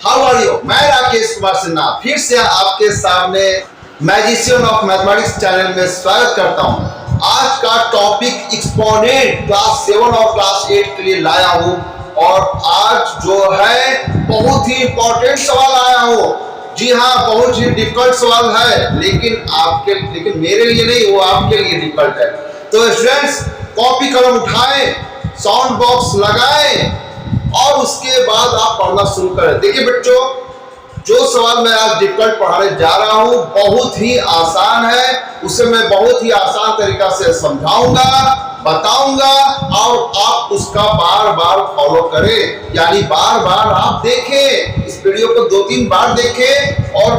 How are you? मैं राकेश कुमार सिन्हा फिर से आपके सामने मैजिशियन ऑफ मैथमेटिक्स चैनल में स्वागत करता हूं। आज का टॉपिक एक्सपोनेंट क्लास 7 और क्लास 8 के लिए लाया हूं और आज जो है बहुत ही इंपॉर्टेंट सवाल आया हूं। जी हाँ, बहुत ही डिफिकल्ट सवाल है, लेकिन मेरे लिए नहीं, वो आपके लिए डिफिकल्ट है। तो स्टूडेंट्स, कॉपी कलम उठाएं, साउंड बॉक्स लगाएं और उसके बाद आप पढ़ना शुरू करें। देखिए बच्चों, जो सवाल मैं आज डिफिकल्ट पढ़ाने जा रहा हूं बहुत ही आसान है, उसे मैं बहुत ही आसान तरीका से समझाऊंगा, बताऊंगा और आप उसका बार बार फॉलो करें, यानी बार बार आप देखें, इस वीडियो को 2-3 बार देखें और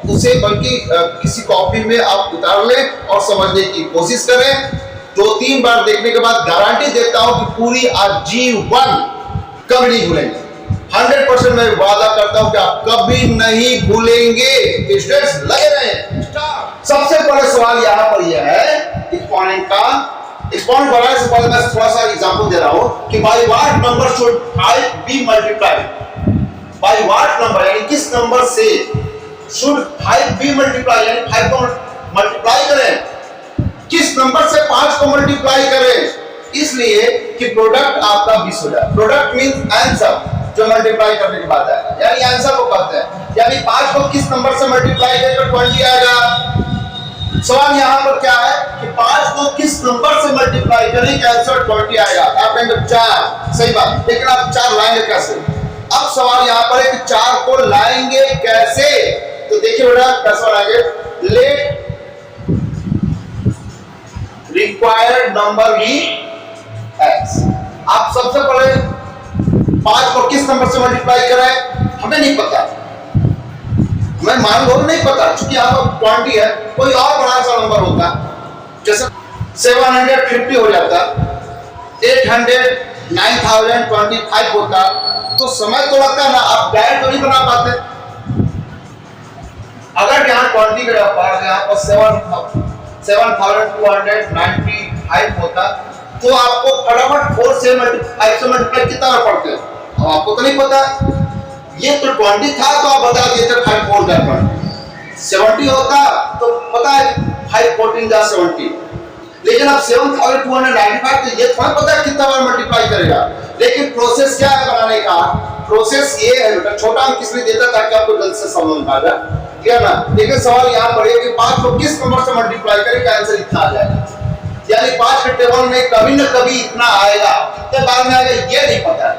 उसे बल्कि किसी कॉपी में आप उतार लें और समझने की कोशिश करें। 2-3 बार देखने के बाद गारंटी देता हूं कि पूरी आजीवन कभी नहीं भूलेंगे। 100% मैं वादा करता हूं कि आप कभी नहीं भूलेंगे। स्टूडेंट्स लगे रहें। सबसे पहले सवाल यहां पर यह है एक्सपोनेंट का। एक्सपोनेंट बनाने से पहले मैं थोड़ा सा एग्जांपल दे रहा हूं कि by what number should 5 be multiplied. By what number यानी किस नंबर से शुड 5 बी मल्टीप्लाई, यानी 5 को मल्टीप्लाई करें, किस नंबर से 5 को मल्टीप्लाई करें, इसलिए कि प्रोडक्ट आपका 20 हो जाए। प्रोडक्ट मींस आंसर, जो मल्टीप्लाई करने के बाद आएगा, यानी आंसर को कहते हैं। यानी 5 को किस नंबर से मल्टीप्लाई करें तो 20 आएगा। सवाल यहां पर क्या है कि 5 को किस नंबर से मल्टीप्लाई करें कि आंसर 20 आएगा। आप कहेंगे 4, सही बात, लेकिन आप 4 लाएंगे कैसे? अब सवाल यहां पर है कि 4 को लाएंगे कैसे? तो देखिए बेटा, कैसे लाएंगे? Let required number be x। आप सबसे पहले 5 को किस नंबर से मल्टीप्लाई करें, हमें नहीं पता, मैं मान लो नहीं पता, क्योंकि यहाँ पर 20 है, कोई और बड़ा सा नंबर होता, जैसे 750 हो जाता, 800, 9025 होता, तो समय तो लगता है ना, आप डायरेक्ट तो नहीं बना पाते। अगर यहाँ 20 के यहाँ पर 7295 होता तो आपको फटाफट 4 से मल्टीप्लाई कितना पड़ते हैं, अब आपको तो नहीं पता। ये तो 20 था तो आप बता दिए थे 5 4 कर 70 होता तो पता है 5 14 जा 70, लेकिन अब 7295 तो ये थोड़ा पता है कितना बार मल्टीप्लाई करेगा। लेकिन प्रोसेस क्या है बनाने का? प्रोसेस ये है बेटा, छोटा अंक किसने देता ताकि आपको जल्द से समझ में आ जाए, क्या ना। लेकिन सवाल यहाँ पर है कि 5 को किस नंबर से मल्टीप्लाई करें कि आंसर इतना आ जाएगा, यानी 5 के टेबल में कभी न कभी इतना आएगा, कितने बार में आएगा ये नहीं पता है,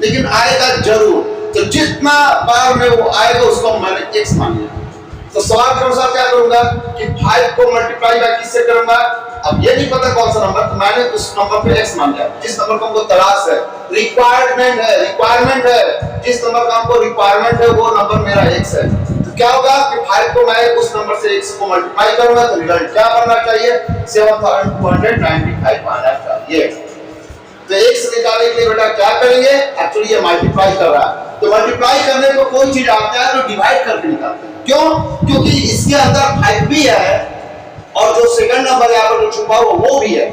लेकिन आएगा जरूर। तो जितना बार में वो आएगा उसको मैंने x मान लिया। तो सवाल के अनुसार क्या करूंगा कि 5 को मल्टीप्लाई मैं किससे करूंगा, अब ये नहीं पता कौन सा नंबर, तो मैंने उस नंबर पे x मान लिया जिस नंबर को हमको तलाश है, रिक्वायरमेंट है, जिस नंबर का हमको रिक्वायरमेंट है वो नंबर मेरा x है। तो क्या होगा कि 5 को मैं उस नंबर से x को मल्टीप्लाई करूंगा तो रिजल्ट क्या बनना चाहिए, 7295 आना चाहिए। तो x निकालने के लिए बेटा क्या करेंगे, एक्चुअली ये मल्टीप्लाई कर रहा है, तो मल्टीप्लाई करने को कोई चीज आता है तो डिवाइड करके निकालते हैं। क्यों? क्योंकि इसके अंदर 5 भी है और जो सेकंड नंबर यहाँ पर जो छुपा हुआ वो भी है,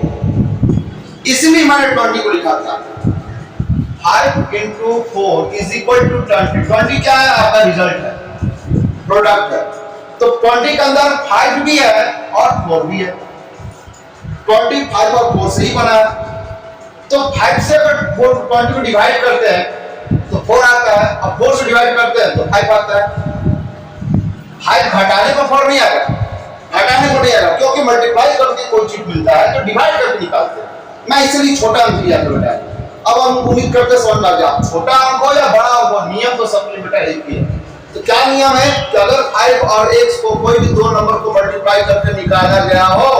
इसलिए मैंने 20 को लिखा था। 5 into 4 is equal to 20। 20 क्या है? आपका रिजल्ट है, प्रोडक्ट है। तो 20 के अंदर 5 भी है और 4 भी है, 20 5 और 4 से ही बना है। तो 5 से अगर 20 को डिवाइड करते हैं तो 4 आता है, अब 4 से डिवाइड करते हैं तो 5 आता है। 5 घटाने पर 4 नहीं आएगा, घटाने को नहीं आएगा, क्योंकि मल्टीप्लाई करके कोई चीज मिलता है तो डिवाइड करके निकालते हैं। मैं इसलिए छोटा अंक लिया था बेटा। अब हम उम्मीद करते समझ में आ गया, छोटा अंक हो या बड़ा अंक हो, नियम तो सबके बेटा एक ही है। तो क्या नियम है कि अगर 5 और x को कोई भी दो नंबर को मल्टीप्लाई करके निकाला गया हो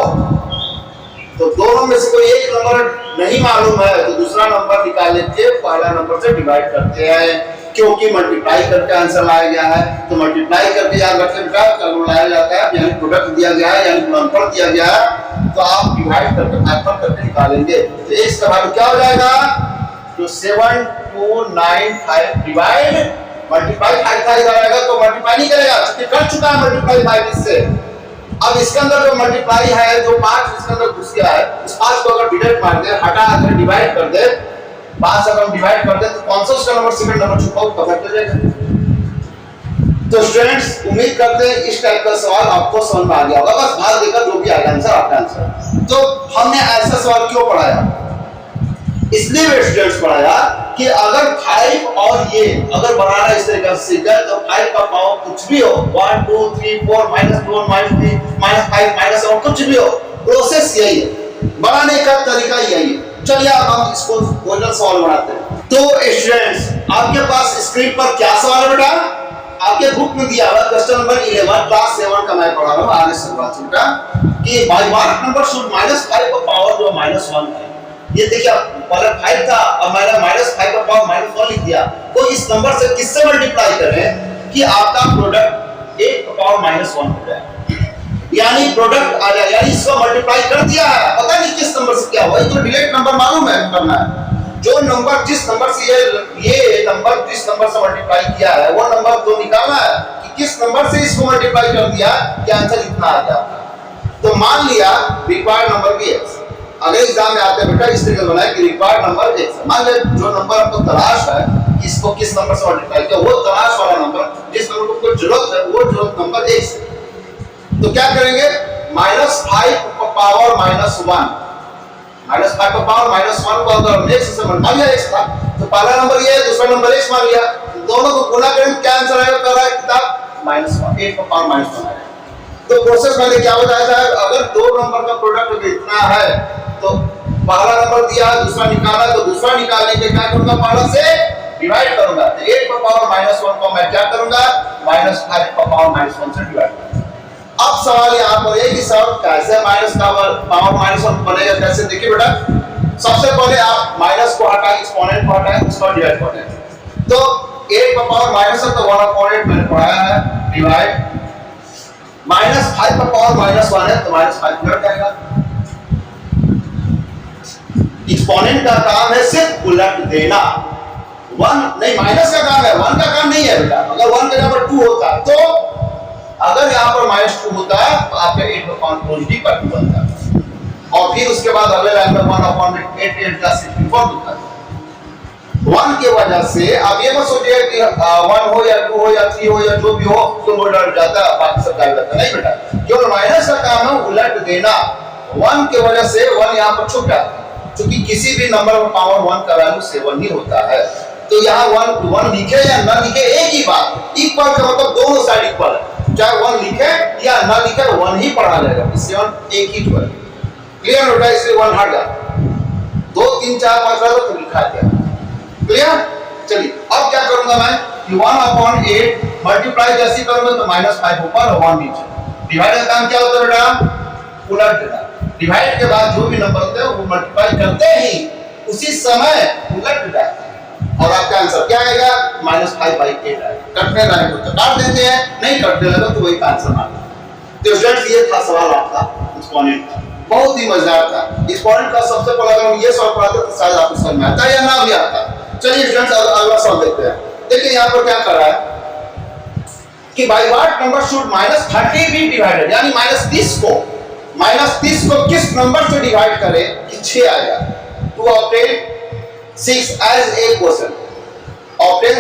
तो दोनों में से कोई एक नंबर नहीं मालूम है तो दूसरा नंबर निकालने के पहला नंबर से डिवाइड करते हैं, क्योंकि मल्टीप्लाई करके आंसर लाया गया है। तो मल्टीप्लाई करके याद रखें क्या लाया जाता है, यानी प्रोडक्ट दिया गया है, यानी गुणनफल दिया गया है, तो आप डिवाइड करके भागफल करके निकालेंगे। तो x का वैल्यू क्या हो जाएगा, तो 7295 डिवाइड मल्टीप्लाई 5 था इधर आएगा तो मल्टीप्लाई नहीं करेगा, क्योंकि कर चुका है मल्टीप्लाई 5 इससे। अब इसके अंदर जो मल्टीप्लाई है, जो 5 इसके अंदर घुस गया है, उस 5 को अगर डिवाइड मार दे, हटा कर डिवाइड कर दे, 5 अगर हम डिवाइड कर दे तो कौन सा उसका नंबर सेकंड नंबर छुपा हो पता चल जाएगा। तो स्टूडेंट्स उम्मीद करते हैं इस टाइप का सवाल आपको समझ में आ गया होगा। बस भाग देकर जो भी आएगा आंसर आपका आंसर। तो हमने ऐसा सवाल क्यों पढ़ाया, इसलिए वे स्टूडेंट्स पढ़ाया कि अगर 5 और ये अगर बनाना इस तरीके से तो 5 का पावर कुछ भी हो 1 2 3 4 -2 -3 -5 -7 कुछ भी हो, प्रोसेस यही है, बनाने का तरीका यही है। चलिए अब हम इसको क्वेश्चन सॉल्व बनाते हैं। तो स्टूडेंट्स आपके पास स्क्रीन पर क्या सवाल है बेटा, आपके बुक में दिया हुआ क्वेश्चन नंबर 11 क्लास 7 का मैं पढ़ा रहा हूं आगे से बात बेटा कि बाय व्हाट नंबर शुड -5 का पावर जो -1 है। ये देखिए पहले 5 था अब मैंने -5 का पावर -1 लिख दिया, तो इस नंबर से किससे मल्टीप्लाई करें कि आपका प्रोडक्ट 8 का पावर -1 हो जाए, यानी प्रोडक्ट आ जाए, यानी इसको मल्टीप्लाई कर दिया है, पता नहीं किस नंबर से क्या हुआ, ये तो डिलीट नंबर मालूम है करना है। जो नंबर जिस नंबर से ये नंबर जिस नंबर से मल्टीप्लाई किया है वो नंबर तो निकालना है कि किस नंबर से इसको मल्टीप्लाई कर दिया कि आंसर इतना आ गया। तो मान लिया रिक्वायर्ड नंबर भी x, अगर एग्जाम में आते हैं बेटा इस तरीके से बनाए कि रिक्वायर्ड नंबर x, मान ले जो नंबर आपको तलाश है इसको किस नंबर से मल्टीप्लाई किया, वो तलाश वाला नंबर जिस नंबर को जरूरत है वो जरूरत नंबर x है। तो क्या करेंगे -5 का पावर -1, -5 का पावर -1 को अगर नेक्स्ट से मान लिया x था तो पहला नंबर ये है, दूसरा नंबर x मान लिया, दोनों को गुणा करें क्या आंसर आएगा, कर रहा है किताब -1 8 का पावर -1 आएगा। तो प्रोसेस मैंने क्या बताया था, अगर दो नंबर का प्रोडक्ट इतना है तो पहला नंबर दिया दूसरा निकाला तो दूसरा निकालने के क्या करूंगा, पहला से डिवाइड करूंगा, तो 8 का पावर -1 को मैं क्या करूंगा -5 का पावर -1 से डिवाइड करूंगा। अब सवाल यहाँ पर है कि सर कैसे माइनस का पावर -1 बनेगा, कैसे देखिए बेटा, सबसे पहले आप माइनस को हटाएं, एक्सपोनेंट को हटाएं, उसको डिवाइड कर दें। तो 8 का पावर -1 तो 1/8 मैंने पढ़ाया है, डिवाइड -5 का पावर -1 है तो -5 उलट जाएगा। एक्सपोनेंट का काम है सिर्फ उलट देना, 1 नहीं माइनस का काम है, 1 का काम नहीं है बेटा। अगर 1 के नंबर 2 होता तो अगर यहाँ पर -2 होता है तो आपका 8 का पावर पॉजिटिव का 2 बनता है, और फिर उसके बाद अगले लाइन में 1/8 8 का 64 होता है। 1 की वजह से आप ये मत सोचिए कि 1 हो या 2 हो या 3 हो या जो भी हो तो वो डर जाता है, बाकी सब डाल जाता है, नहीं बेटा, क्योंकि माइनस का काम है उलट देना। 1 की वजह से 1 यहाँ पर छुप जाता है, क्योंकि किसी भी नंबर में पावर 1 का वैल्यू 7 ही होता है। तो यहाँ 1 लिखे या ना लिखे एक ही बात, इक्वल का मतलब दोनों साइड इक्वल है, चाहे 1 लिखे या ना लिखे 1 ही पढ़ा जाएगा, इससे 1 एक ही इक्वल। क्लियर होता है, इसलिए 1 हट जाता, 2 3 4 5 रहा तो लिखा गया। क्लियर, चलिए अब क्या करूंगा मैं कि 1/8 मल्टीप्लाई जैसे करूंगा तो -5 ऊपर और 1 नीचे। डिवाइड का काम क्या होता है बेटा, उलट देना। डिवाइड के बाद जो भी नंबर होते हैं वो मल्टीप्लाई करते ही उसी समय उलट जाता है, और आपका आंसर क्या आएगा -5/8 आएगा। कटने लाने को तो काट देते हैं, नहीं कटने लगा तो वही आंसर आता है। तो स्टूडेंट्स ये था सवाल आपका एक्सपोनेंट का, बहुत ही मजेदार था। एक्सपोनेंट का सबसे पहले अगर हम ये सवाल पढ़ाते तो शायद आपको समझ में आता या ना भी आता। चलिए स्टूडेंट्स अगला सवाल देखते हैं। देखिए यहाँ पर क्या कर रहा है कि by what number should -30 be divided, यानी -30 को किस नंबर से डिवाइड करें कि 6 आएगा। To obtain 6 as a question, obtain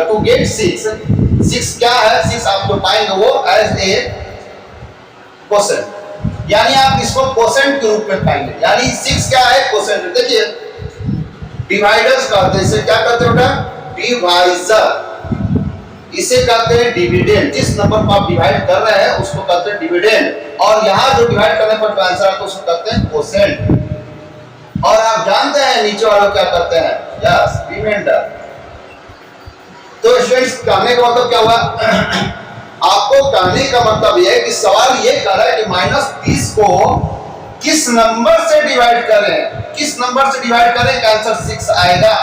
to get 6 क्या है, 6 आपको पाएंगे वो एज ए क्वेश्चन, यानी आप इसको क्वोशेंट के रूप में पाएंगे, यानी 6 क्या है क्वोशेंट। देखिए डिवाइडर्स कहते हैं, इसे क्या कहते हैं बेटा, डिवाइजर, इसे कहते हैं डिविडेंड। जिस नंबर को आप डिवाइड कर रहे हैं उसको कहते हैं डिविडेंड, और यहाँ जो डिवाइड करने पर जो आंसर आता है उसको कहते हैं क्वोशेंट। और आप जानते हैं नीचे वालों क्या करते हैं, यस रिमाइंडर। तो स्टूडेंट्स कहने का मतलब क्या हुआ आपको कहने का मतलब यह है कि सवाल ये कर रहा है कि -30 को किस नंबर से डिवाइड करें, किस नंबर से डिवाइड करें का आंसर 6 आएगा।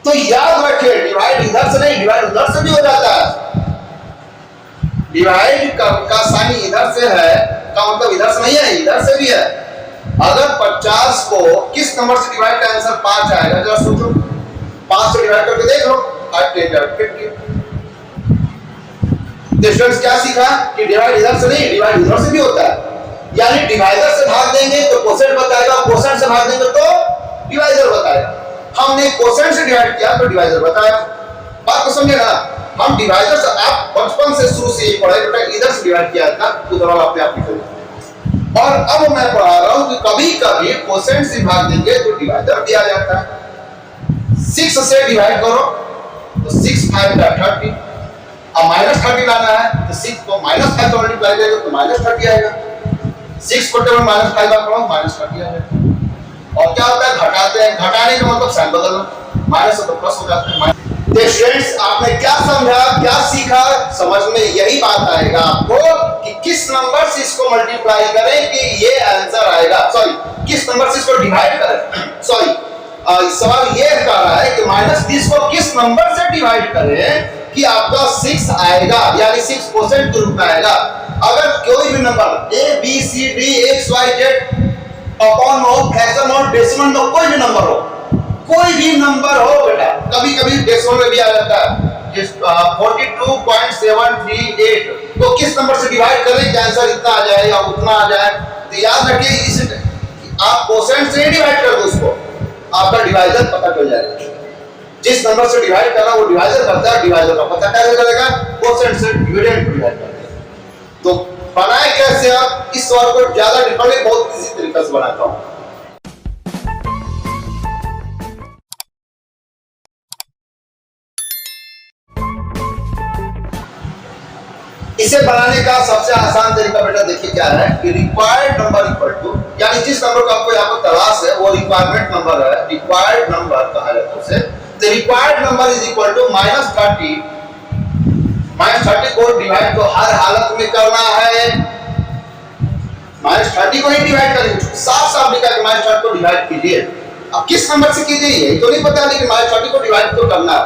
तो याद रखें डिवाइड इधर से नहीं, डिवाइड उधर से भी हो जाता है। डिवाइड का साइन इधर से है का मतलब इधर से नहीं है, इधर से भी है। अगर 50 को किस नंबर से डिवाइड का आंसर 5 आएगा, जरा सोचो, 5 से डिवाइड करके देख लो, 5 10 50। स्टूडेंट्स क्या सीखा कि डिवाइड इधर से नहीं, डिवाइड उधर से भी होता है, यानी डिवाइडर से भाग देंगे तो क्वोशेंट बताएगा, क्वोशेंट से भाग देंगे तो डिवाइजर बताएगा। हमने क्वोशेंट से डिवाइड किया तो डिवाइजर बताया। बात को समझे ना, हम डिवाइडर से आप बचपन से शुरू से ये पढ़ाई बेटा इधर से डिवाइड किया था उधर वाला अपने आप निकल। और अब मैं पढ़ा रहा हूं कि कभी कभी कोसेंट से भाग देंगे तो डिवाइडर भी आ जाता है। 6 से डिवाइड करो तो 6 5 30, अब -30 लाना है तो 6 को -5 से मल्टीप्लाई करेंगे तो -30 आएगा। 6 को टेबल -5 करो -30 आएगा। और क्या होता है घटाते हैं, घटाने का मतलब साइन बदलना, माइनस तो प्लस हो जाता है। तो स्टूडेंट्स आपने क्या समझा, क्या सीखा, समझ में यही बात आएगा आपको कि किस नंबर से इसको मल्टीप्लाई करें कि ये आंसर आएगा, सॉरी किस नंबर से इसको डिवाइड करें, सॉरी सवाल ये कह रहा है कि -30 को किस नंबर से डिवाइड करें कि आपका 6 आएगा, यानी 6% के रूप में आएगा। अगर कोई भी number a b c d x y z upon हो, फ्रैक्शन हो, डेसिमल हो, कोई भी नंबर हो, कोई भी नंबर हो बेटा, कभी कभी डेसिमल में भी आ जाता है 42.738 तो किस नंबर से डिवाइड करें कि आंसर इतना आ जाए या उतना आ जाए। तो याद रखिए इस आप कोसेंट से डिवाइड कर दो उसको, आपका डिवाइजर पता चल जाएगा। जिस नंबर से डिवाइड करना वो डिवाइजर करता है, डिवाइजर का पता कैसे चलेगा, कोसेंट से डिविडेंड को डिवाइड करते हैं। तो बनाए कैसे, आप इस सवाल को ज्यादा डिफरेंट बहुत इजी तरीके से बनाता हूं। इसे बनाने का सबसे आसान तरीका बेटा देखिए क्या है कि रिक्वायर्ड नंबर इक्वल टू, यानी जिस नंबर का आपको यहाँ पर तलाश है वो रिक्वायरमेंट नंबर है, रिक्वायर्ड नंबर कहा जाता है उसे। तो required number is equal to -30 को डिवाइड तो हर हालत में करना है, -30 को ही डिवाइड करेंगे, साफ साफ लिखा है -30 को डिवाइड कीजिए। अब किस नंबर से कीजिए ये तो नहीं पता, लेकिन -30 को डिवाइड तो करना है,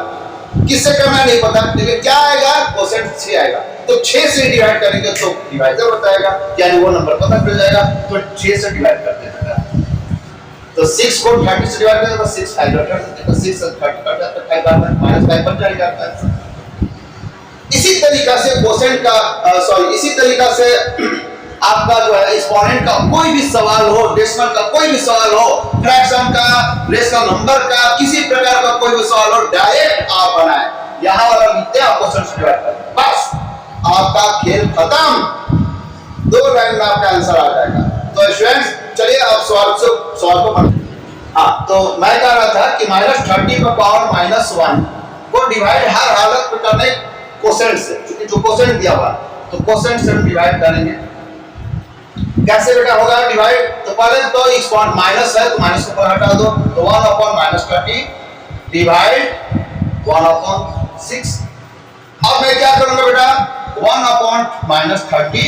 किससे करना है नहीं पता, लेकिन क्या आएगा कोसेंट 6 आएगा। तो 6 से डिवाइड करेंगे तो डिवाइजर बताएगा, यानी वो नंबर पता चल जाएगा। तो 6 से डिवाइड करते हैं तो 6 को 30 से डिवाइड करेंगे तो 6 5 कर सकते हैं, 6 से 30 कट जाता है, 5 -5 बच जाएगा। इसी तरीका से कोसेंट का सॉरी इसी तरीका से आपका जो है एक्सपोनेंट का कोई भी सवाल हो, डेसिमल का कोई भी सवाल हो, फ्रैक्शन का, रेशनल नंबर का, किसी प्रकार का कोई भी सवाल हो, डायरेक्ट आप बनाएं, यहां वाला लिखते हैं, आप क्वेश्चन से डिवाइड करें, बस आपका खेल खत्म, 2 लाइन में आपका आंसर आ जाएगा। तो स्टूडेंट्स चलिए अब सवाल को बनाएं। हाँ, तो मैं कह रहा था कि -30 का पावर -1 को डिवाइड हर हालत में करने कोसेंट से, क्योंकि जो कोसेंट दिया हुआ तो कोसेंट से हम डिवाइड करेंगे। कैसे बेटा होगा डिवाइड, तो पहले तो एक्सपोनेंट माइनस है तो माइनस को हटा दो, तो 1/-30 डिवाइड 1/6। अब मैं क्या करूंगा बेटा 1/-30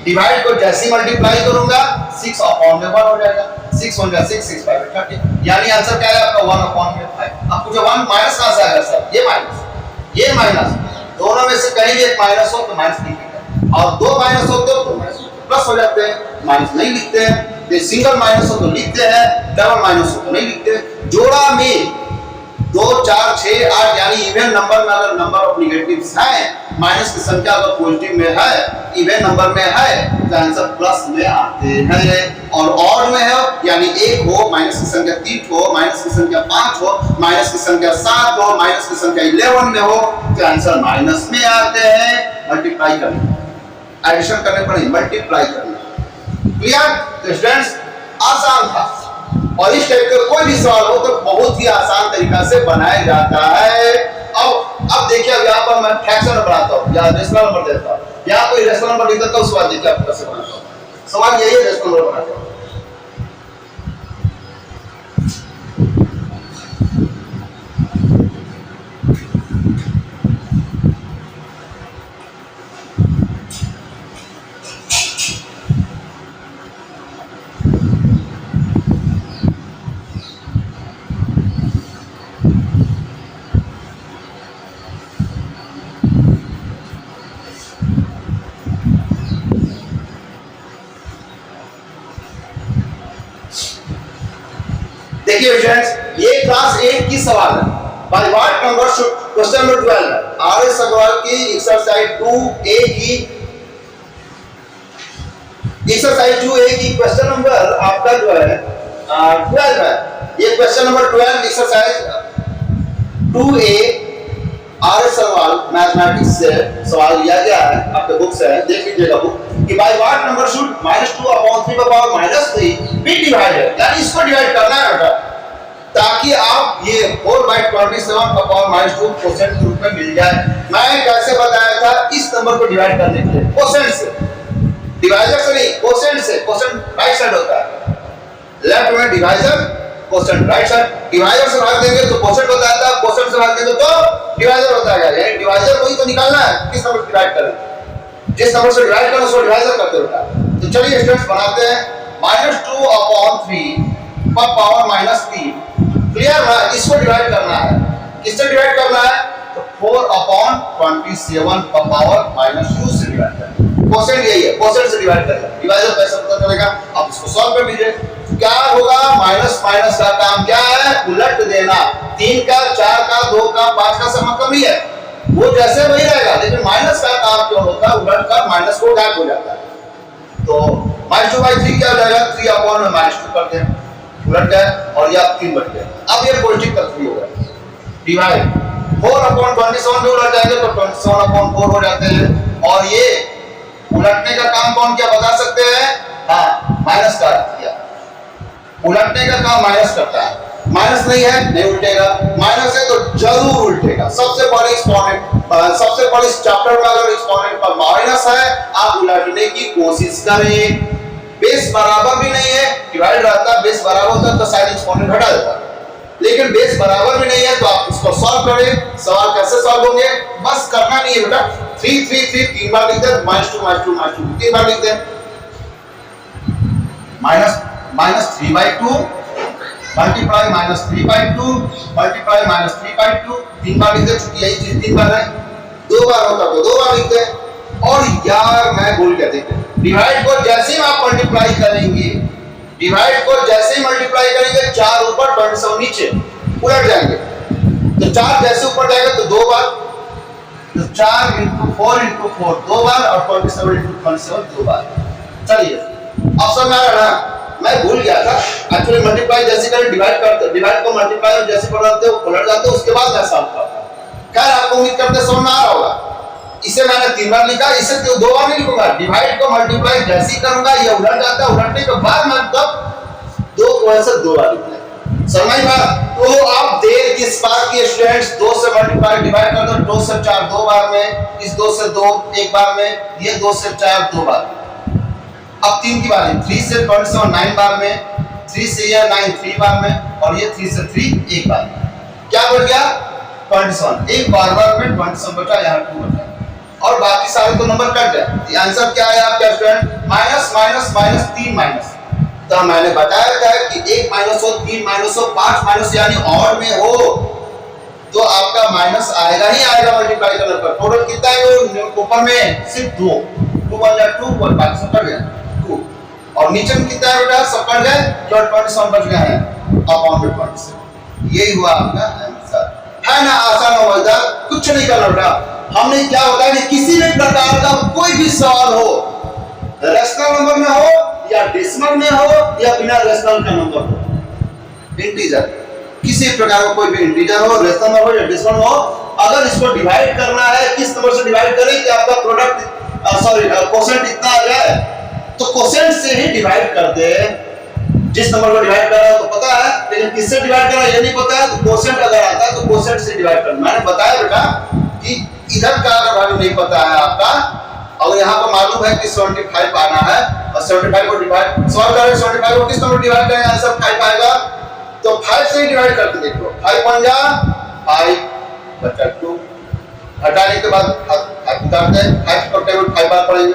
डिवाइड को जैसे मल्टीप्लाई करूंगा 6/1 हो जाएगा, 6 1 जा 6 6 5 30, यानी आंसर क्या है आपका 1/5। अब मुझे 1 माइनस कहां से आएगा सर, ये माइनस, दोनों में से कहीं भी एक माइनस हो तो माइनस लिखेंगे, और 2 माइनस हो तो माइनस प्लस हो जाते हैं, माइनस नहीं लिखते हैं। तो सिंगल माइनस हो तो लिखते हैं, डबल माइनस हो तो नहीं लिखते। जोड़ा में 2 4 6 8 यानी इवन नंबर में अगर नंबर ऑफ नेगेटिव्स है, माइनस की संख्या अगर पॉजिटिव में है, इवन नंबर में है तो आंसर प्लस में आते हैं। और ऑड में है यानी 1 हो, माइनस की संख्या 3 हो, माइनस की संख्या 5 हो, माइनस की संख्या 7 हो, माइनस की संख्या 11 में हो तो आंसर माइनस में आते हैं। मल्टीप्लाई करना, एडिशन करने पर नहीं, मल्टीप्लाई करना। क्लियर? तो स्टूडेंट्स आसान था, और इस टाइप का कोई भी सवाल हो तो बहुत ही आसान तरीका से बनाया जाता है। अब देखिए यहाँ पर मैं फ्रैक्शन बनाता हूँ या रेशनल नंबर देता हूँ, या कोई रेशनल नंबर लिख देता हूँ, उसके बाद देखिए आप कैसे बनाता हूँ। सवाल यही है, रेशनल नंबर बनाते हैं। देखिए फ्रेंड्स, ये क्लास 8 की सवाल है। Bye what number should, question number 12 है, आर.एस. अग्रवाल की एक्सरसाइज 2A की, एक्सरसाइज 2A की क्वेश्चन नंबर आपका जो है 12 है। ये question number 12 exercise 2A R सवाल मैथमेटिक्स से सवाल लिया गया है, आपके बुक से है, देख लीजिएगा बुक कि by what number should -2/3 be divided, यानी इसको डिवाइड करना है बेटा, ताकि आप ये 4/27/-2 कोसेंट के रूप में मिल जाए। मैं कैसे बताया था इस नंबर को डिवाइड करने के लिए, कोसेंट से, डिवाइजर से नहीं, कोसेंट से। कोसेंट राइट साइड होता है, लेफ्ट में divisor, quotient right side. Divisor से भाग देंगे तो कोसेंट होता है, कोसेंट से भाग देंगे तो डिवाइजर होता है। यानी डिवाइजर वही तो निकालना है, किस नंबर से डिवाइड करें, जिस नंबर से डिवाइड करें उसको डिवाइजर करते होता है। तो चलिए स्टूडेंट्स बनाते हैं -2/3 पर पावर -3, क्लियर है। इसको डिवाइड करना है, किससे डिवाइड करना है, तो 4/27 पर पावर -2 से डिवाइड करना है। कोसेंट यही है, कोसेंट से डिवाइड करेगा, डिवाइजर कैसे पता चलेगा, आप इसको सॉल्व कर लीजिए। क्या होगा, माइनस माइनस का काम क्या है, उलट देना। 3 का, 4 का, 2 का, 5 का सब मतलब ही है, वो जैसे वही रहेगा, लेकिन माइनस का काम क्यों होता है, उलट कर माइनस को गायब हो जाता है। तो -2/3 क्या हो जाएगा, 3/-2 करते हैं, उलट गया और ये 3 बच गया। अब ये पॉजिटिव तत्व हो गया, डिवाइड 4/27 में उलट जाएंगे तो 27/4 हो जाते हैं। और ये उलटने का काम कौन क्या बता सकते हैं, हाँ माइनस का किया, उलटने का काम माइनस करता है। माइनस नहीं है, नहीं उल्टेगा, माइनस है तो जरूर उल्टेगा। सबसे बड़ी एक्सपोनेंट, सबसे बड़ी इस चैप्टर में अगर एक्सपोनेंट पर माइनस है, आप उलटने की कोशिश करें। बेस बराबर भी नहीं है, डिवाइड रहता है, बेस बराबर होता तो शायद एक्सपोनेंट हटा देता, लेकिन बेस बराबर भी नहीं है तो आप इसको सॉल्व करें। सवाल कैसे सॉल्व होंगे, बस करना नहीं है बेटा, 3 3 3 3 बार लिख दे, -2 3 बार लिख दे, -3/2 मल्टीप्लाई -3/2 मल्टीप्लाई -3/2 3 बार लिख दे, चूंकि यही चीज 3 बार है, 2 बार होता तो 2 बार लिख दे। और यार मैं भूल गया, देखिए डिवाइड को जैसे ही आप मल्टीप्लाई करेंगे, डिवाइड को जैसे ही मल्टीप्लाई करेंगे, 4 ऊपर 27 नीचे उलट जाएंगे। तो 4 जैसे ऊपर जाएगा तो 2 बार, तो 4 × 4 × 4 2 बार और 27 × 27 2 बार। चलिए अब समझ आ रहा ना, मैं भूल गया था एक्चुअली, मल्टीप्लाई जैसे करें डिवाइड करते, डिवाइड को मल्टीप्लाई जैसे बनाते हो उलट जाते हो, उसके बाद मैं सॉल्व करता हूं। खैर आपको उम्मीद करते समझ में आ रहा होगा। इसे मैंने 3 बार लिखा, इसे 2 बार नहीं लिखूंगा, डिवाइड को मल्टीप्लाई जैसे ही करूंगा ये उलट जाता है, उलटने के बाद मैं तब 2 को ऐसे 2 बार लिखूंगा। समझ में? तो आप देर किस बात की स्टूडेंट्स, 2 से मल्टीप्लाई डिवाइड कर दो, 2 से 4 2 बार में, इस 2 से 2 एक बार में, ये 2 से 4 2 बार में। अब 3 की बारी, 3 से 27 9 बार में, 3 से ये 9 3 बार में, और ये 3 से 3 एक बार में। क्या बच गया, 27, एक बार में 27 बचा, यहाँ 2 बचा, और बाकी सारे तो नंबर कट गए। आंसर क्या है आपका student, minus minus minus 3 minus. तो मैंने बताया था कि 1 माइनस हो, 3 माइनस हो, 5 माइनस यानी ऑड में हो तो आपका माइनस आएगा ही आएगा मल्टीप्लाई करने पर। टोटल कितना है ऊपर में, सिर्फ 2 1 जा 2 और बाकी सब कट गया 2, और नीचे में कितना है बेटा, सब कट गए, जो 27 बच गए हैं अपॉन में 27। यही हुआ आपका आंसर, है ना, आसान और मजेदार, कुछ नहीं करना बेटा। हमने क्या बताया कि किसी भी प्रकार का कोई भी सवाल हो, रेशनल नंबर में हो या डेसिमल में हो या बिना रेशनल का नंबर हो, इंटीजर, किसी प्रकार का कोई भी इंटीजर हो, रेशनल में हो या डेसिमल में हो, अगर इसको डिवाइड करना है, किस नंबर से डिवाइड करें कि आपका प्रोडक्ट कोसेंट इतना आ जाए, तो कोसेंट से ही डिवाइड कर दे। जिस नंबर को डिवाइड कर रहा है तो पता है, लेकिन किससे डिवाइड कर रहा है ये नहीं पता है, तो कोसेंट अगर आता है तो कोसेंट से डिवाइड करना। मैंने बताया बेटा कि इधर का अगर वैल्यू नहीं पता है आपका, और यहाँ पर मालूम है कि 75 आना है, और 75 को डिवाइड सॉल्व करें, 75 को किस नंबर डिवाइड करें, आंसर 5 आएगा, तो 5 से ही डिवाइड करके देखो, 5 1 जा 5 बचा 2, हटाने के बाद उतारते हैं, 5 को टेबल 5 बार पढ़ेंगे।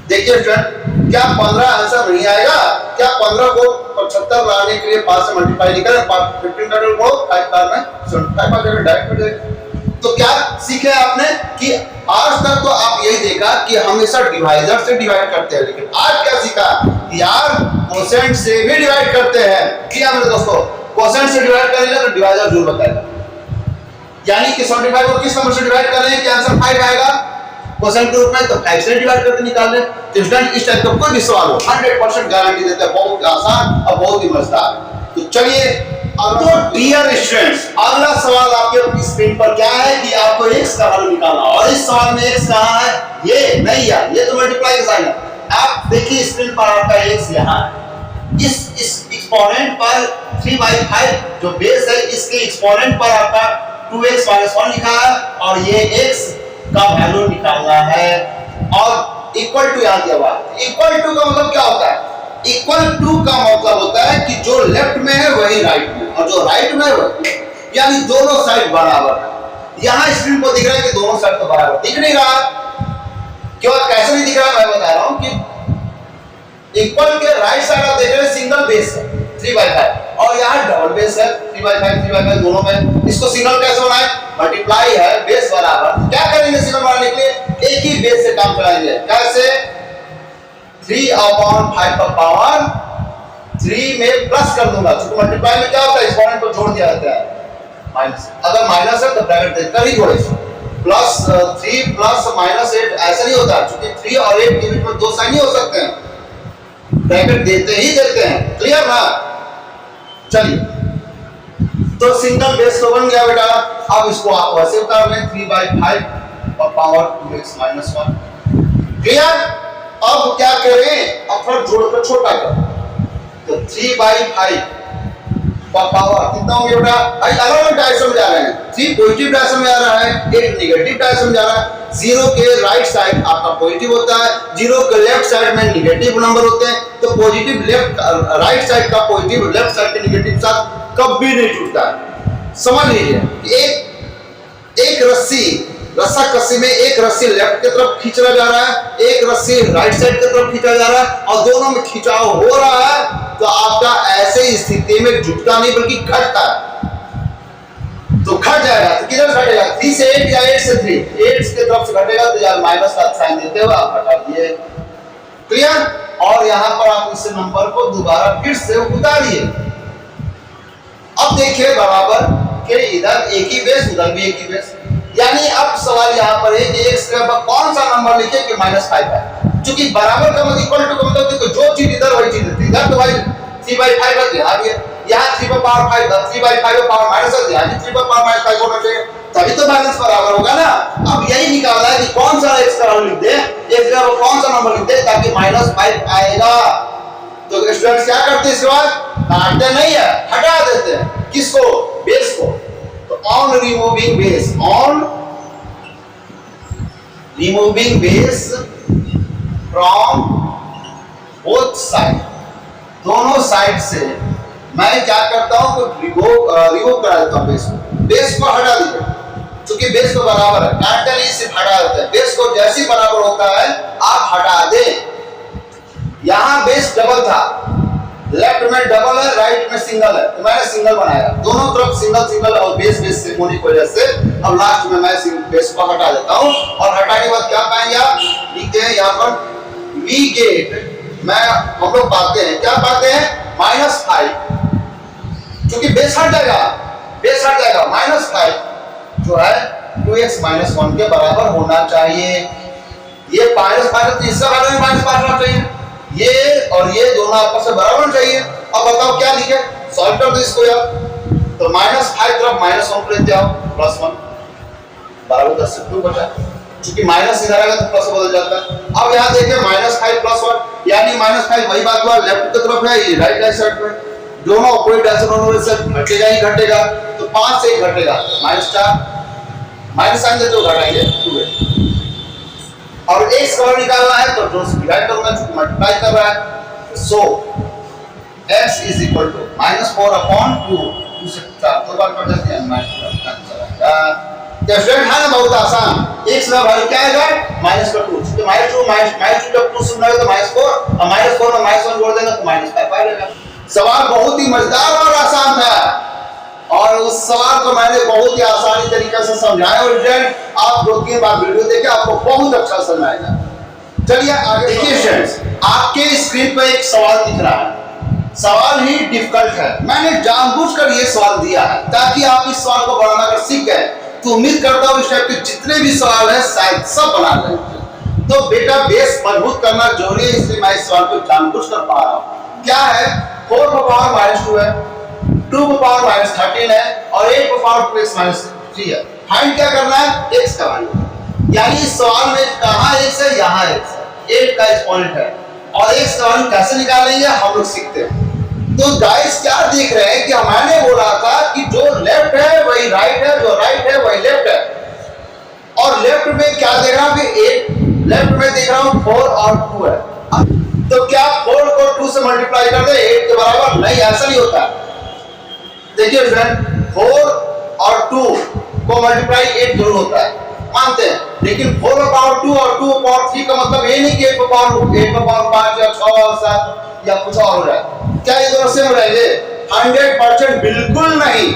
देखिए स्टूडेंट, क्या 15 आंसर नहीं आएगा, क्या 15 को 75 लाने के लिए 5 से मल्टीप्लाई नहीं करें, 15 का को 5 बार में 75 आ जाएगा, डायरेक्ट हो जाएगा। तो क्या सीखे आपने कि आज तक तो आप यही देखा कि हमेशा डिवाइजर से डिवाइड करते हैं, लेकिन आज क्या सीखा कि यार कोसेंट से भी डिवाइड करते हैं। किया मेरे दोस्तों, कोसेंट से डिवाइड करेंगे तो डिवाइजर जरूर बताएगा, यानी कि 75 को किस नंबर से डिवाइड कर रहे हैं कि आंसर 5 आएगा कोसेंट के रूप में, तो 5 से डिवाइड करके निकाल लें। तो स्टूडेंट इस टाइप का कोई भी सवाल हो 100% गारंटी देता है, बहुत आसान और बहुत ही मजेदार। तो चलिए अब तो डियर स्टूडेंट्स, अगला सवाल आपके स्क्रीन पर क्या है कि आपको x का वैल्यू निकालना, और इस सवाल में x कहां है? ये नहीं यार, ये तो मल्टीप्लाई का साइन है। आप देखिए स्क्रीन पर आपका x यहाँ है, इस एक्सपोनेंट पर 3/5 जो बेस है इसके एक्सपोनेंट पर आपका 2x - 1 लिखा है, और ये x का वैल्यू निकालना है। और इक्वल टू यहां दिया हुआ है। इक्वल टू का मतलब क्या होता है? इक्वल टू का मतलब होता है कि जो लेफ्ट में है वही राइट में, और जो राइट में है वही, यानी दोनों साइड बराबर है। यहां स्क्रीन को दिख रहा है कि दोनों साइड तो बराबर दिख नहीं रहा। क्यों, कैसे नहीं दिख रहा मैं बता रहा हूं कि इक्वल के राइट साइड आप देख रहे हैं सिंगल बेस है 3/5, और यहां डबल बेस है 3/5 दोनों में। इसको सिंगल कैसे बनाए? मल्टीप्लाई है, बेस बराबर। क्या करेंगे सिंगल बनाने के लिए? एक ही बेस से काम चलाएंगे। कैसे? 3/5 का पावर 3 में प्लस कर दूंगा, क्योंकि मल्टीप्लाई में क्या होता है, एक्सपोनेंट को जोड़ दिया जाता है माइनस। अगर माइनस है तो ब्रैकेट देकर ही जोड़े, प्लस 3 प्लस -8 ऐसा नहीं होता, क्योंकि 3 और 8 के बीच में दो साइन नहीं हो सकते हैं, ब्रैकेट देते ही देते हैं। क्लियर ना? चलिए, तो सिंगल बेस तो बन गया बेटा। अब इसको आप वैसे उतार लें, 3/5 और पावर 2x - 1। क्लियर? अब क्या करें? अब थोड़ा जोड़कर छोटा कर, तो 3/5 का पावर कितना हो गया बेटा? अलग अलग डायरेक्शन में जा रहे हैं। 3 पॉजिटिव डायरेक्शन में जा रहा है, 8 नेगेटिव डायरेक्शन में जा रहा है। 0 के राइट साइड आपका पॉजिटिव होता है, 0 के लेफ्ट साइड में निगेटिव नंबर होते हैं। तो पॉजिटिव लेफ्ट राइट साइड का पॉजिटिव लेफ्ट साइड के निगेटिव साथ कभी नहीं जुड़ता है। समझ लीजिए, एक रस्सा कस्सी में एक रस्सी लेफ्ट की तरफ खींचा जा रहा है, एक रस्सी राइट साइड की तरफ खींचा जा रहा है, और दोनों में खिंचाव हो रहा है, तो आपका ऐसे स्थिति में जुटता नहीं बल्कि घटता है। तो घट जाएगा, तो किधर घटेगा? 3 से 8 या 8 से 3? 8 की तरफ से घटेगा, तो यार माइनस का साइन देते हुए आप हटा दिए। क्लियर? और यहां पर आप इस नंबर को दोबारा फिर से उतारिए। अब देखिए बराबर के इधर एक ही बेस, उधर भी एक ही बेस, यानी अब सवाल यहाँ पर है कि x के बाद कौन सा नंबर लिखे कि -5 है। क्योंकि बराबर का मतलब इक्वल टू का मतलब देखो, जो चीज इधर वही चीज इधर, इधर तो भाई 3/5 है, यहाँ भी है, यहाँ 3/5 3/5 पावर माइनस है, यहाँ भी 3/5 होना चाहिए, तभी तो बैलेंस बराबर होगा ना। अब यही निकालना है कि कौन सा x का वैल्यू लिख दे, x का कौन सा नंबर लिख दे ताकि -5 आएगा। तो स्टूडेंट्स क्या करते हैं इसके बाद? काटते नहीं है, हटा देते हैं। किसको? बेस को। On removing base, on removing base from both side, दोनों साइड से मैं क्या करता हूं तो रिमूव करा देता हूं बेस को हटा दीजिए, क्योंकि बेस तो बराबर है, काटते नहीं, सिर्फ हटा देते हैं। बेस को जैसे बराबर होता है आप हटा दें। यहां बेस डबल था, लेफ्ट में डबल है, राइट में सिंगल है, तो मैंने सिंगल बनाया, दोनों तरफ सिंगल और बेस से होने की वजह से अब लास्ट में मैं बेस को हटा देता हूं। और हटाने के बाद क्या पाएंगे आप? लिखते हैं यहाँ पर वी गेट, मैं हम लोग पाते हैं, क्या पाते हैं? -5, क्योंकि बेस हट जाएगा, -5 जो है 2x - 1 के बराबर होना चाहिए। ये -5 तीसरा वाले में -5 होना चाहिए, ये और ये दोनों आपस में बराबर चाहिए। अब बताओ क्या लिखे? सॉल्व कर दो इसको यार। तो -5 तरफ -1 को लेते आओ, +1 बराबर 10 से 2 बचा, क्योंकि माइनस इधर आएगा तो प्लस बदल जाता है। अब यहाँ देखिए -5 +1, यानी -5 वही बात हुआ, लेफ्ट की तरफ है, ये राइट साइड में, दोनों अपोजिट डायरेक्शन होने से घटेगा ही घटेगा। तो 5 से घटेगा -4, माइनस साइन देते हो घटाएंगे 2। और x का वैल्यू निकालना है तो जो डिवाइड करूंगा, क्योंकि मल्टीप्लाई कर रहा है। सो x इज इक्वल टू -4/2, 2 से 4 दो बार कट जाती है, तो स्टूडेंट है ना बहुत आसान। x का वैल्यू क्या आएगा? -2, तो -2 जब 2 से मिलाएगा तो -4, और -4 में -1 जोड़ देना तो -5 आएगा। सवाल बहुत ही मजेदार और आसान था, और उस सवाल को मैंने बहुत ही आसानी तरीके से समझाया, और रिजल्ट आप 2-3 बार वीडियो देखें, आपको बहुत अच्छा समझ आएगा। चलिए आगे देखिए स्टूडेंट्स, आपके स्क्रीन पर एक सवाल दिख रहा है, सवाल ही डिफिकल्ट है। मैंने जानबूझकर ये सवाल दिया है ताकि आप इस सवाल को बनाना अगर सीख गए तो उम्मीद करता हूँ इस टाइप के जितने भी सवाल हैं शायद सब बना लेंगे। तो बेटा बेस मजबूत करना जरूरी है, इसलिए मैं इस सवाल को जानबूझकर पढ़ा रहा हूँ। क्या है? 4 का पावर -2 है, 2 की पावर माइनस 13 है और 8 की पावर 2x माइनस 3 है। फाइंड क्या करना है? x का वैल्यू। यानी इस सवाल में कहां x है? यहां x है, 8 का एक्सपोनेंट है और x का वैल्यू कैसे निकालेंगे हम लोग सीखते हैं। तो गाइस क्या देख रहे हैं कि मैंने बोला था कि जो लेफ्ट है वही राइट है, जो राइट है वही लेफ्ट है। और लेफ्ट में क्या देख रहा हूं कि 8, लेफ्ट में देख रहा हूं 4 और 2 है। तो क्या 4 को 2 से मल्टीप्लाई कर दे 8 के बराबर? नहीं, ऐसा नहीं होता। देखिए फ्रेंड, 4 और 2 को मल्टीप्लाई 8 जरूर होता है, मानते हैं, लेकिन 4 पावर 2 और 2 पावर 3 का मतलब ये नहीं कि 8 पावर 5 या 6 और 7 या कुछ और हो रहा है। क्या ये दोनों सेम रहेंगे? 100% बिल्कुल नहीं,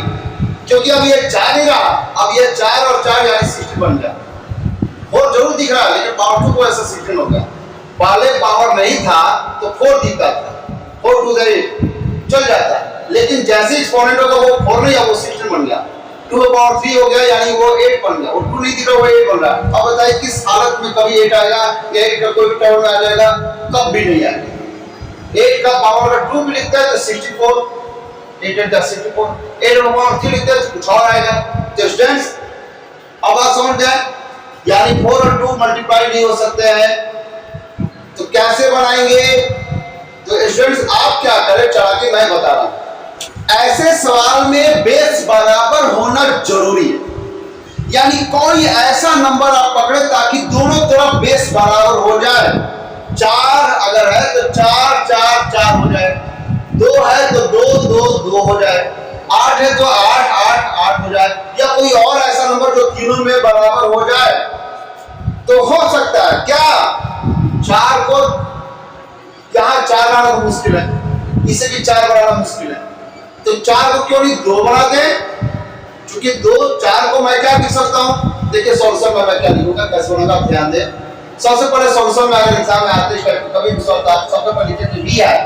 क्योंकि अब ये 4 नहीं रहा, अब ये 4 और 4 यानी 16 बन गया। 4 जरूर दिख रहा है लेकिन पावर 2 को ऐसा 16 हो गया। पहले पावर नहीं था तो 4 दिखता था, 4 2 8 चल जाता, लेकिन जैसे एक्सपोनेंट होगा वो 4 नहीं है, वो 16 बन गया। 2 पावर 3 हो गया यानी वो 8 बन गया, और 2 नहीं दिख रहा वो 8 बन रहा। अब बताइए किस हालत में कभी 8 आएगा? 8 का कोई टर्म में आ जाएगा? कब भी नहीं आएगा। 8 का पावर अगर 2 भी लिखता है तो 64, 8 8 64, 8 का पावर 3 लिखता है तो कुछ और आएगा। तो स्टूडेंट्स अब बात समझ गए, यानी 4 और 2 मल्टीप्लाई नहीं हो सकते हैं, तो कैसे बनाएंगे? तो स्टूडेंट्स आप क्या करें, चला के मैं बता रहा हूं। ऐसे सवाल में बेस बराबर होना जरूरी है, यानी कोई ऐसा नंबर आप पकड़े ताकि दोनों तरफ बेस बराबर हो जाए। 4 अगर है तो 4 4 4 हो जाए, 2 है तो 2 2 2 हो जाए, 8 है तो 8 8 8 हो जाए, या कोई और ऐसा नंबर जो तीनों में बराबर हो जाए तो हो सकता है। क्या 4 को यहां 4 बनाना मुश्किल है, इसे भी 4 बनाना मुश्किल है, तो 4 को क्यों नहीं 2 बना दें? क्योंकि 2 4 को मैं क्या लिख सकता हूं? देखिए सॉल्यूशन में मैं क्या लिखूंगा, कैसे होगा आप ध्यान दें। सबसे पहले सॉल्यूशन में अगर एग्जाम में आते हैं कभी भी सॉल्व आप सबसे पहले लिखिए तो b है।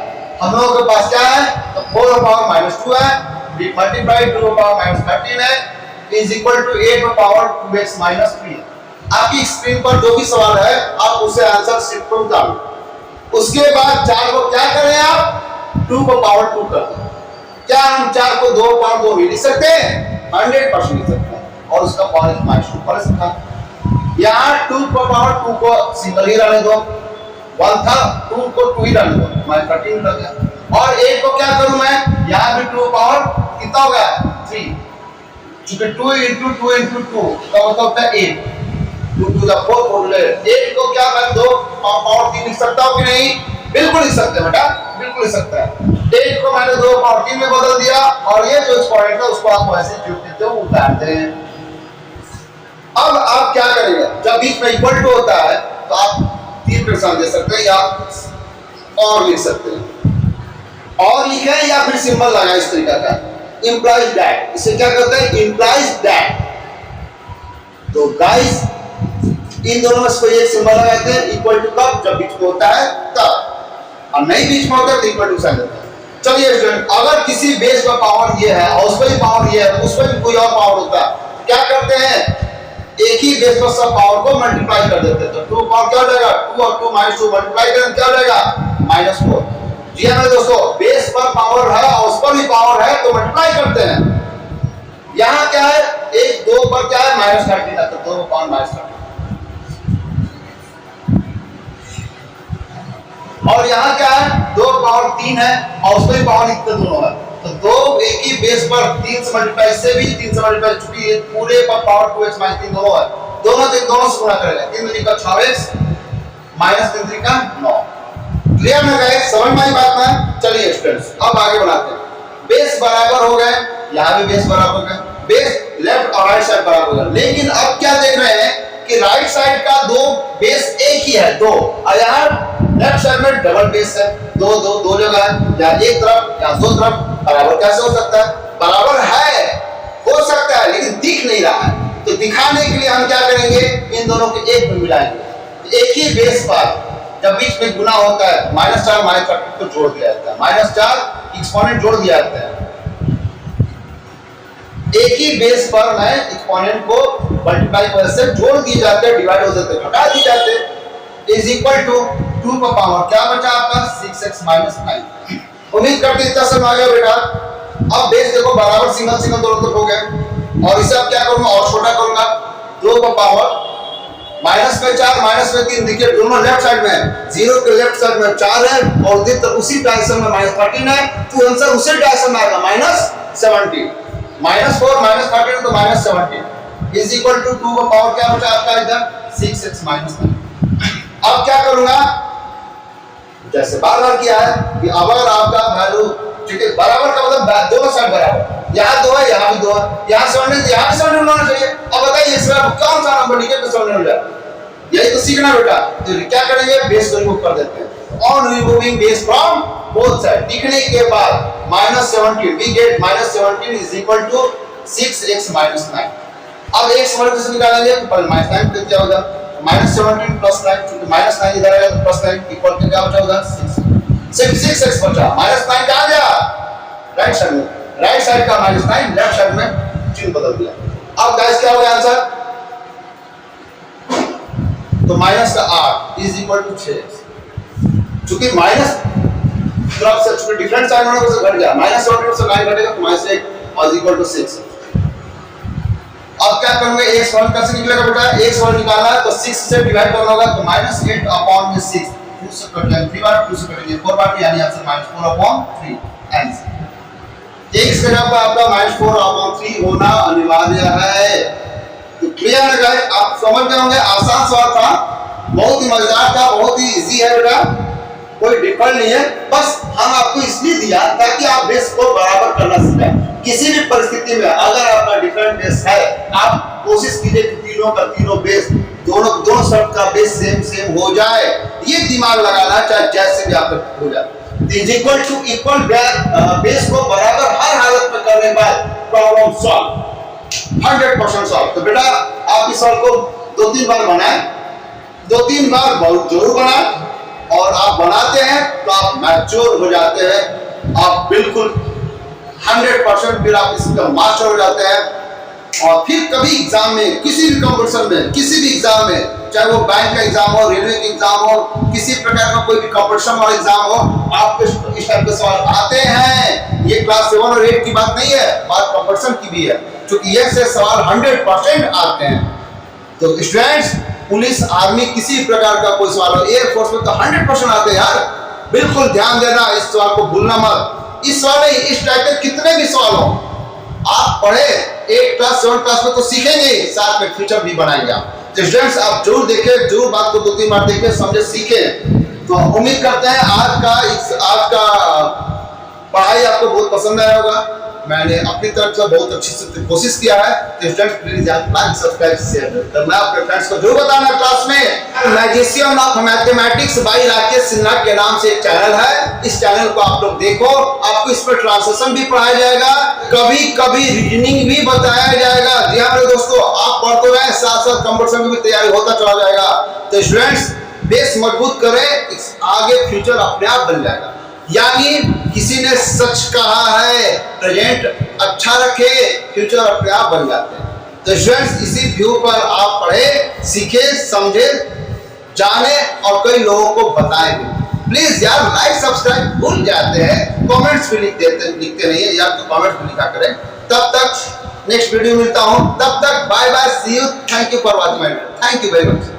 हम लोगों के पास क्या है? तो 4 पावर माइनस 2 है, b मल्टीप्लाई 2 पावर माइनस 13 है is equal to 8 power 2x minus 3। आपकी स्क्रीन पर जो भी सवाल है आप उसे आंसर शीट पर उतारो। उसके बाद 4 को क्या करें आप? 2 को पावर 2 कर दें। क्या हम 4 को 2 पावर 2 भी लिख सकते हैं? 100% लिख सकते हैं, और उसका पावर माइनस 2 कर सकता है। यहाँ 2 को पावर 2 को सिंगल ही रहने दो, 1 था 2 को 2 ही रहने दो, मैं 13 लग गया। और 8 को क्या करूं मैं? यहाँ भी 2 पावर कितना हो गया? 3, क्योंकि 2 into 2 into 2 का मतलब होता है 8, 2 to the 4 बोले। 8 को क्या कर दो पावर 3 लिख सकता हूं कि नहीं? बिल्कुल लिख सकते हैं बेटा, बिल्कुल लिख सकता है। 8 को मैंने 2 पावर 3 में बदल दिया, और ये जो एक्सपोनेंट है उसको आप ऐसे जोड़ते हो उतारते हैं। अब आप क्या करेंगे? जब बीच में इक्वल टू होता है तो आप 3 के साथ दे सकते हैं या और लिख सकते हैं, और लिखें या फिर सिंबल लगाएं इस तरीका का, इंप्लाइज दैट। इसे क्या कहते हैं? Implies that. तो गाइस इन दोनों में से कोई एक सिंबल लगाते हैं, इक्वल टू कब? जब बीच में होता है तब, और नहीं बीच में होता है तो इक्वल टू साइन होता है। चलिए स्टूडेंट, अगर किसी बेस का पावर ये है और उसमें भी पावर ये है, उसमें भी कोई और पावर होता है, क्या करते हैं? एक ही बेस पर सब पावर को मल्टीप्लाई कर देते हैं। तो 2 पावर क्या हो जाएगा? 2 और 2 माइनस 2 मल्टीप्लाई करें क्या हो जाएगा? -4। जी हां दोस्तों, बेस पर पावर है और उस पर भी पावर है तो मल्टीप्लाई करते हैं। यहां क्या है? 1 2 पर क्या है? -13 है, तो 2 पावर -13। और यहाँ क्या है? 2 पावर 3 है और उसमें पावर इतने दोनों है, तो 2 एक ही बेस पर 3 से मल्टीप्लाई, से भी 3 से मल्टीप्लाई, चूंकि ये पूरे पर पावर 2x माइनस 3 दोनों है, दोनों से गुणा करेगा। 3 3 का 6x माइनस 3 3 का 9। क्लियर ना गाइस? समझ में आई बात ना? चलिए स्टूडेंट्स अब आगे बढ़ाते हैं। बेस बराबर हो गए, यहाँ भी बेस बराबर हो गए, बेस लेफ्ट और राइट साइड बराबर हो गए। लेकिन अब क्या देख रहे हैं कि राइट साइड का 2 बेस एक ही है 2, और यहाँ लेफ्ट साइड में डबल बेस है, 2 2 2 जगह है, या एक तरफ या दो तरफ। बराबर कैसे हो सकता है? बराबर है, हो सकता है, लेकिन दिख नहीं रहा है। तो दिखाने के लिए हम क्या करेंगे? इन दोनों को एक में मिलाएंगे। एक ही बेस पर जब बीच में गुना होता है, -4 -4 को जोड़ दिया जाता है, -4 एक्सपोनेंट जोड़ दिया जाता है। एक ही बेस पर मैं एक्सपोनेंट को मल्टीप्लाई कर से जोड़ दिए जाते हैं, डिवाइड हो जाते हैं, घटा दिए जाते हैं, इज इक्वल टू 2 का पावर क्या बचा आपका? 6x minus 9। उम्मीद करते हैं इतना समझ आ गया बेटा। अब बेस देखो बराबर सिंगल सिंगल दोनों तरफ हो गए, और इसे अब क्या करूंगा और छोटा करूंगा, 2 का पावर माइनस में 4 माइनस में 3, देखिए दोनों लेफ्ट साइड में, 0 के लेफ्ट साइड में 4 है और तो उसी डायरेक्शन में माइनस 13 है, तो आंसर उसी डायरेक्शन में आएगा -17। -4 -13 तो -17 इज इक्वल टू 2 का पावर क्या बचा आपका इधर 6x - 9। अब क्या करूंगा, जैसे बार बार किया है कि अगर आपका वैल्यू ठीक है बराबर का मतलब दोनों साइड बराबर, यहाँ 2 है यहाँ भी 2 है, यहाँ 7 यहाँ भी 7 होना चाहिए। अब बताइए इसमें कौन सा नंबर लिखे तो 7 हो जाए, यही तो सीखना बेटा। तो क्या करेंगे, बेस को रिमूव कर देते हैं। On removing base from both side, लिखने के बाद -17 we get -17 is equal to 6x - 9। अब x वर्ग से निकालेंगे तो पहले -9 पे क्या होगा, -17 + 9, क्योंकि -9 इधर आएगा तो +9 इक्वल टू क्या बचा होगा 6x बचा, -9 कहां गया राइट साइड में, राइट साइड का -9 लेफ्ट साइड में चिन्ह बदल दिया। अब गाइस क्या होगा आंसर, तो माइनस का 8 इज इक्वल टू 6x, क्योंकि माइनस तरफ से चूंकि डिफरेंट साइन होने से घट गया, -17 से 9 घटेगा तो -1 और इक्वल टू 6। अब क्या करेंगे, x वन कैसे निकलेगा बेटा, x वन निकालना है तो 6 से डिवाइड करना होगा, तो -8/6 2 से कट जाएगा, 3 बार 2 से कटेंगे 4 बार, यानी आंसर -4/3 आंसर। x का जवाब आपका -4/3 होना अनिवार्य है। तो क्लियर है गाइस, आप समझ गए होंगे, आसान सवाल था, बहुत ही मजेदार था, बहुत ही इजी है बेटा, कोई डिफिकल्ट नहीं है। बस हम आपको इसलिए दिया ताकि आप बेस को बराबर करना सीखें। किसी भी परिस्थिति में अगर आपका डिफरेंट बेस है, आप कोशिश कीजिए कि तीनों का तीनों बेस दोनों शब्द का बेस सेम हो जाए, ये दिमाग लगाना, चाहे जैसे भी आपका हो जाए। Is equal to equal base को बराबर हर हालत में करने के बाद प्रॉब्लम सॉल्व 100% सॉल्व। तो बेटा आप इस सॉल्व को 2-3 बार बनाएं, 2-3 बार बहुत जरूर बनाएं, और आप बनाते हैं तो आप मैच्योर हो जाते हैं, आप बिल्कुल 100% फिर आप इसका मास्टर हो जाते हैं। और फिर कभी एग्जाम में, किसी भी कंपटीशन में, किसी भी एग्जाम में, चाहे वो बैंक का एग्जाम हो, रेलवे का एग्जाम हो, किसी प्रकार का कोई भी कंपटीशन वाला एग्जाम हो, आपको इस टाइप के सवाल आते हैं। ये क्लास 7 और 8 की बात नहीं है, बात कंपटीशन की भी है, क्योंकि ये से सवाल 100% आते हैं। तो स्टूडेंट्स, पुलिस आर्मी किसी प्रकार का कोई सवाल हो, एयरफोर्स में तो 100% आते हैं यार, बिल्कुल ध्यान देना, इस सवाल को भूलना मत। इस सवाल में इस टाइप के कितने भी सवाल हो, आप पढ़े 8 क्लास 7 क्लास में तो सीखेंगे, साथ में फ्यूचर भी बनाएंगे आप। तो स्टूडेंट्स आप जरूर देखें, जरूर बात को 2-3 बार देखें, समझे, सीखें। तो उम्मीद करते हैं आज का पढ़ाई आपको बहुत पसंद आया होगा। मैंने अपनी तरफ से बहुत अच्छी से कोशिश किया है। तो students please like subscribe share करना, अपने फ्रेंड्स को जरूर बताना। क्लास में magician of mathematics bye Rakesh Sinha के नाम से एक चैनल है, इस चैनल को आप लोग देखो, आपको इस पर ट्रांसलेशन भी पढ़ाया जाएगा, कभी कभी रीजनिंग भी बताया जाएगा। जी हाँ मेरे दोस्तों, आप पढ़ते रहे, साथ साथ कंपटीशन की भी तैयारी होता चला जाएगा। तो स्टूडेंट्स बेस मजबूत करें, आगे फ्यूचर अपने आप बन जाएगा। यानी किसी ने सच कहा है, प्रेजेंट अच्छा रखे, फ्यूचर अपने आप बन जाते हैं। तो स्टूडेंट्स इसी व्यू पर आप पढ़े, सीखे, समझे, जाने और कई लोगों को बताएं भी। प्लीज यार लाइक सब्सक्राइब भूल जाते हैं, कमेंट्स भी लिखते नहीं है यार, तो कमेंट्स भी लिखा करें। तब तक नेक्स्ट वीडियो मिलता हूं, तब तक bye bye, see you, thank you for watching my video, thank you very much.